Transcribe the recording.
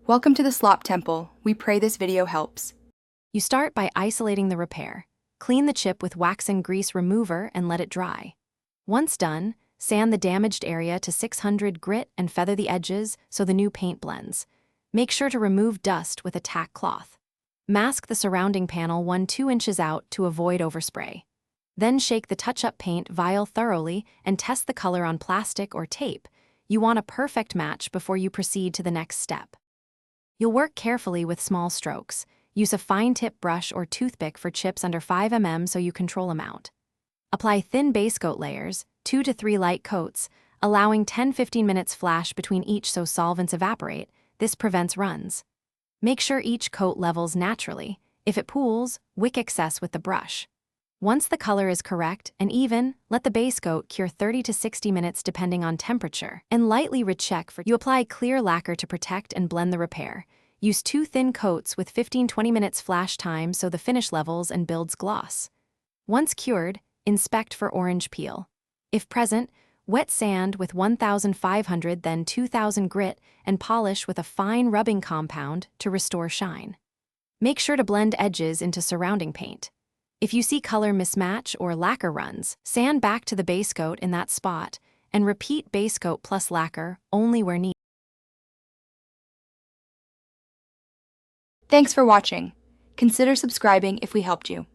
Welcome to the Slop Temple. We pray this video helps. You start by isolating the repair. Clean the chip with wax and grease remover and let it dry. Once done, sand the damaged area to 600 grit and feather the edges so the new paint blends. Make sure to remove dust with a tack cloth. Mask the surrounding panel 1-2 inches out to avoid overspray. Then shake the touch-up paint vial thoroughly and test the color on plastic or tape. You want a perfect match before you proceed to the next step. You'll work carefully with small strokes. Use a fine-tip brush or toothpick for chips under 5 mm so you control amount. Apply thin base coat layers, 2 to 3 light coats, allowing 10-15 minutes flash between each so solvents evaporate. This prevents runs. Make sure each coat levels naturally. If it pools, wick excess with the brush. Once the color is correct and even, let the base coat cure 30 to 60 minutes depending on temperature, and lightly recheck for you apply clear lacquer to protect and blend the repair. Use 2 thin coats with 15-20 minutes flash time so the finish levels and builds gloss. Once cured, inspect for orange peel. If present, wet sand with 1,500 then 2,000 grit and polish with a fine rubbing compound to restore shine. Make sure to blend edges into surrounding paint. If you see color mismatch or lacquer runs, sand back to the base coat in that spot and repeat base coat plus lacquer only where needed. Thanks for watching. Consider subscribing if we helped you.